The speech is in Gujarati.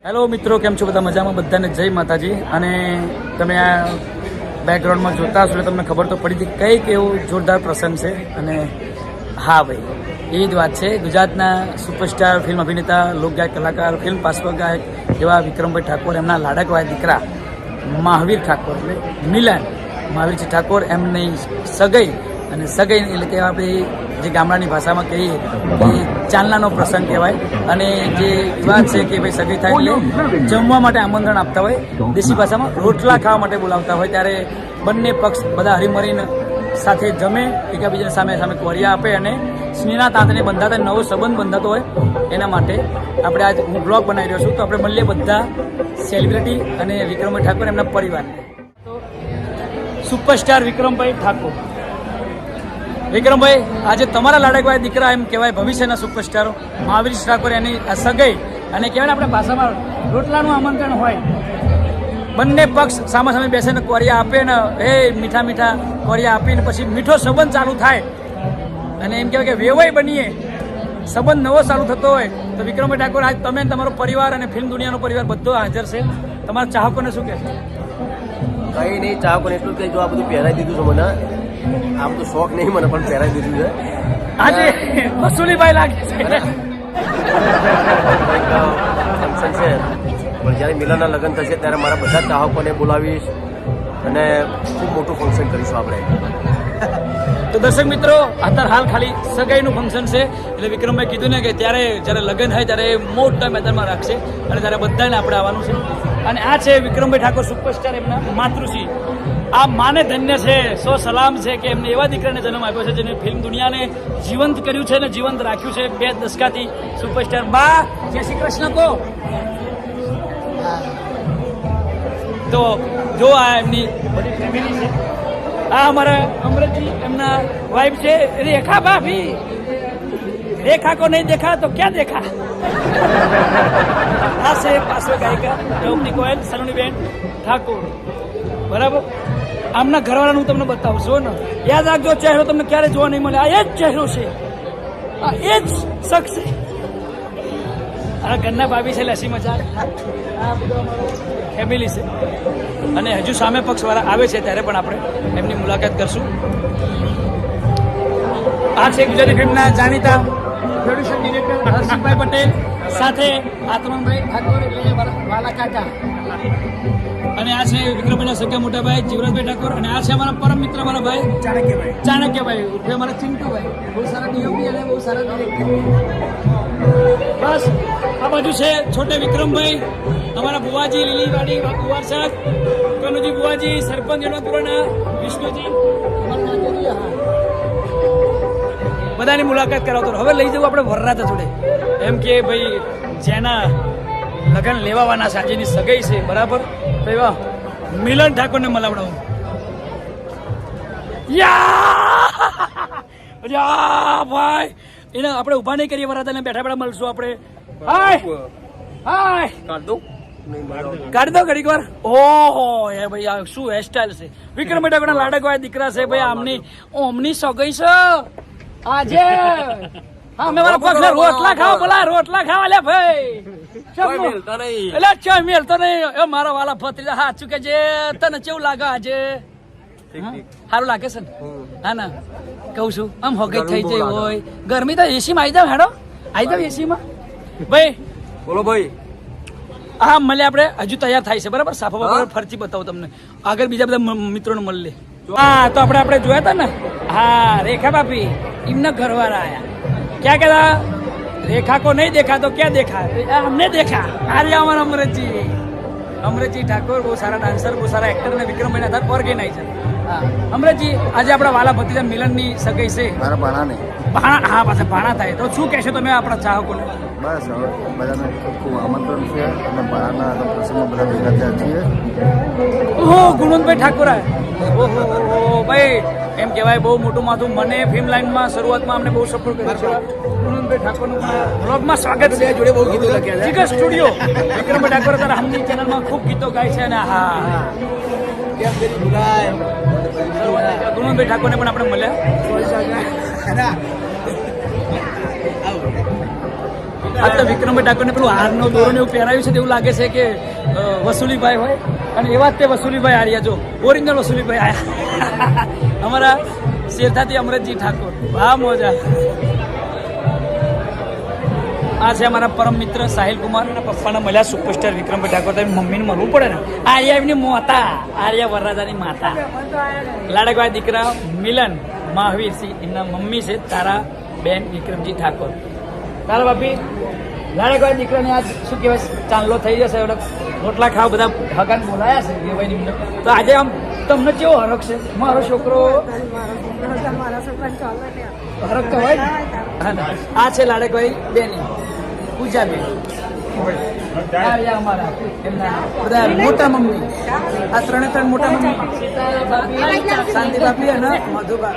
હેલો મિત્રો, કેમ છો બધા? મજામાં? બધાને જય માતાજી. અને તમે આ બેકગ્રાઉન્ડમાં જોતા હશો એટલે તમને ખબર તો પડી હતી કંઈક એવું જોરદાર પ્રસંગ છે. અને હા ભાઈ, એ જ વાત છે. ગુજરાતના સુપરસ્ટાર ફિલ્મ અભિનેતા, લોકગાયક, કલાકાર, ફિલ્મ પાર્શ્વગાયક એવા વિક્રમભાઈ ઠાકોર, એમના લાડકવાય દીકરા મહાવીર ઠાકોર એટલે મિલન મહાવીરજી ઠાકોર, એમની સગાઈ. અને સગાઈ એટલે કે આપણે જે ગામડાની ભાષામાં કહીએ કે ચાંદલાનો પ્રસંગ કહેવાય. અને જે વાત છે કે ભાઈ સગાઈ થાય એટલે જમવા માટે આમંત્રણ આપતા હોય, દેશી ભાષામાં રોટલા ખાવા માટે બોલાવતા હોય. ત્યારે બંને પક્ષ બધા હરીમરીને સાથે જમે, એકબીજાને સામે સામે કોરિયા આપે અને સ્નેહના તાંતને બંધાતા નવો સંબંધ બંધાતો હોય. એના માટે આપણે આજ હું બ્લોગ બનાવી રહ્યો છું. તો આપણે મળીએ બધા સેલિબ્રિટી અને વિક્રમભાઈ ઠાકોર એમના પરિવારને. તો સુપરસ્ટાર વિક્રમભાઈ ઠાકોર. વિક્રમભાઈ, આજે તમારા લાડકવાય દીકરા, એમ કહેવાય ભવિષ્યના સુપરસ્ટારો મહાવીર ઠાકોર, એની આ સગાઈ અને કહેવાય ને આપણે ભાષામાં રોટલાનું આમંત્રણ હોય. બંને પક્ષ સામે સામે બેસીને કોરિયા આપે ને એ મીઠા મીઠા કોરિયા આપીને પછી મીઠો સંબંધ ચાલુ થાય. અને એમ કહેવાય કે વેવાઈ બનીએ, સંબંધ નવો ચાલુ થતો હોય. તો વિક્રમભાઈ ઠાકોર, આજ તમે તમારો પરિવાર અને ફિલ્મ દુનિયાનો પરિવાર બધો હાજર છે. તમારા ચાહકોને શું કહેશો? કંઈ નહીં, ચાહકોને એટલું જ કહી, જો આ બધું પહેરાવી દીધું છે મને. આ બધું શોખ નહીં મને, પણ પહેરાવી દીધું છે. આજે વસુલીભાઈ લાગે છે. ફંક્શન છે, પણ જ્યારે મિલનના લગ્ન થશે ત્યારે મારા બધા ચાહકોને બોલાવીશ અને ખૂબ મોટું ફંક્શન કરીશું આપણે. તો દર્શક મિત્રો, અત્યારે હાલ ખાલી સગાઈનું ફંક્શન છે. એટલે વિક્રમભાઈ કીધું ને કે ત્યારે જ્યારે લગ્ન થાય ત્યારે મોટા મેદાનમાં રાખશે અને ત્યારે બધાને આપણે આવવાનું છે. અને આ છે વિક્રમભાઈ ઠાકોર સુપરસ્ટાર, એમના માતૃશ્રી. આ માને ધન્ય છે, સો સલામ છે કે એમને એવા દીકરાને જન્મ આપ્યો છે જેને ફિલ્મ દુનિયાને જીવંત કર્યું છે અને જીવંત રાખ્યું છે 2 દશકાથી. સુપરસ્ટાર બા, જય શ્રી કૃષ્ણ. તો જો આ એમની બધી ફેમિલી છે. આ અમારા અમૃતજી, એમના વાઇફ છે રેખા ભાભી. રેખા કો નહીં દેખા તો ક્યાં દેખા. આ છે પાર્શ્વ ગાયિકા નવની કોયલ સલોનીબેન ઠાકોર. બરાબર, આમના ઘરવાળાનું હું તમને બતાવું છું ને. યાદ રાખજો, ચહેરો તમને ક્યારે જોવા નહીં મળે. આ એ જ ચહેરો છે, આ એ જ શખ્સ છે. આ ઘરના ભાભી છે લસી મજા. આ બધું અમારું ફેમિલી છે. અને હજુ સામે પક્ષવાળા આવે છે ત્યારે પણ આપણે એમની મુલાકાત કરશું. આ છે ગુજરાતી ફિલ્મના જાણીતા પ્રોડ્યુસર ડિરેક્ટર હર્ષિતભાઈ પટેલ, સાથે આત્માભાઈ ઠાકોર એટલે વાલા કાકા. અને આ છે વિક્રમભાઈના સગા મોટા ભાઈ જીવરાજભાઈ ઠાકોર. અને આ છે અમારા પરમ મિત્ર, અમારા ભાઈ ચાણક્યભાઈ ઉર્ફે અમારા ચિંટુભાઈ. બહુ સારા ડીઓપી અને બહુ સારા ડિરેક્ટર. બસ આ બાજુ છે છોટે વિક્રમભાઈ, અમારા બુવાજી લીલીવાડી કુવારસાદ, કનુજી બુવાજી, સરપંચ જણોપુરના વિષ્ણુજી. બધાની મુલાકાત કરાવતો. હવે લઈ જવું આપણે વરરાજા જોડે, એમ કે ભાઈ જેના લગ્ન લેવાના છે, આજની સગાઈ છે, બરાબર. તો એવા મિલન ઠાકોરને મલાવડાવું. યા ભાઈ, એને આપણે ઉભા નહીં કરીએ વરરાજાને, બેઠા બેઠા મળશું આપણે. હાય હાય, કાઢી દો ઘડીક વાર. ઓહો એ ભાઈ, આ શું હેરસ્ટાઈલ છે. વિક્રમભાઈ ઠાકોરના લાડકવાય દીકરા છે ભાઈ. આમની સગાઈ છે આજે. હા, મેં મારા પગ રોટલા ખાવા બોલા, રોટલા ખાવા લે ભાઈ. એટલે ચા મેલતો નહીં. એ મારા વાલા ભત્રીજા, સાચું કે જે તને કેવું લાગે આજે? સારું લાગે છે ને? હા ના, કહું છું આમ હગઈ થઈ જાય હોય. ગરમી તો એસીમાં આવી જાવ. હેડો આવી જાવ એસીમાં. ભાઈ બોલો ભાઈ. હા, મળે આપણે. હજુ તૈયાર થાય છે, બરાબર. સાફા બાફા ફરતી બતાવું તમને. આગળ બીજા બધા મિત્રોને મળી લે. હા, તો આપણે જોયા હતા ને. હા, રેખા બાપી, એમના ઘરવાળા આયા. ક્યાં કહેતા? રેખા કો નહીં દેખા તો ક્યાં દેખા. અમને દેખા. આર્ય અમારા અમૃતજી ઠાકોર, બહુ સારા ડાન્સર, બહુ સારા એક્ટર અને વિક્રમભાઈના હતા ઓર્ગેનાઇઝર. હા, અમૃતજી, આજે આપણા વાલા ભત્રીજા મિલનની સગાઈ છે. મારા ભાણાને ભાણા, હા પાછા ભાણા થાય. તો શું કહેશો તમે આપણા ચાહકોને? બસ હવે બધાને ખૂબ આમંત્રણ છે અને ભાણાના પ્રસંગમાં બધા ભેગા થયા છીએ. ઓહો, ગુણવંતભાઈ ઠાકોર. ઓહો ભાઈ, એમ કહેવાય બહુ મોટું માથું. મને ફિલ્મ લાઈનમાં શરૂઆતમાં અમને બહુ સપોર્ટ કર્યો છે. ગુણવંતભાઈ ઠાકોરનું બ્લોગમાં સ્વાગત છે. જોડે બહુ ગીતો લખ્યા છે. જીગર સ્ટુડિયો. વિક્રમભાઈ ઠાકોર તારા હમની ચેનલમાં ખૂબ ગીતો ગાય છે. અને હા, ગુણવંતભાઈ ઠાકોરને પણ આપણે મળ્યા. આ તો વિક્રમભાઈ ઠાકોરને પેલું હારનો દોરો ને એવું પહેરાવ્યું છે તેવું લાગે છે કે વસુલીભાઈ હોય અને એવા જ તે વસુલીભાઈ આર્યા જો ઓરિજિનલ વસુલીભાઈ આયા અમારા શેરથાથી અમરતજી ઠાકોર વાહ મોજા. આ છે અમારા પરમ મિત્ર સાહિલ કુમાર અને પપ્પાના મળ્યા સુપરસ્ટાર વિક્રમભાઈ ઠાકોર. તમે મમ્મીને મળવું પડે ને. આર્યા એમની મોતા આર્યા વરરાજાની માતા લાડકવાળા દીકરા મિલન મહાવીરસિંહ એમના મમ્મી છે તારા બેન વિક્રમજી ઠાકોર. તારા બાપી લાડકવાળા દીકરાને આજ શું કહેવાય ચાંદલો થઈ જશે એટલે રોટલા ખાવા બધા હગાન બોલાયા છે દેવાઈ નિમને. તો આજે આમ તમને કેવો હરખ છે? મારો છોકરો હરખ તો હોય ને. હા ને. આ છે લાડકભાઈ બેની પૂજાબેન. અમારા એમના બધા મોટા મમ્મી. આ ત્રણ મોટા મમ્મી શાંતિ બાપી અને મધુબા.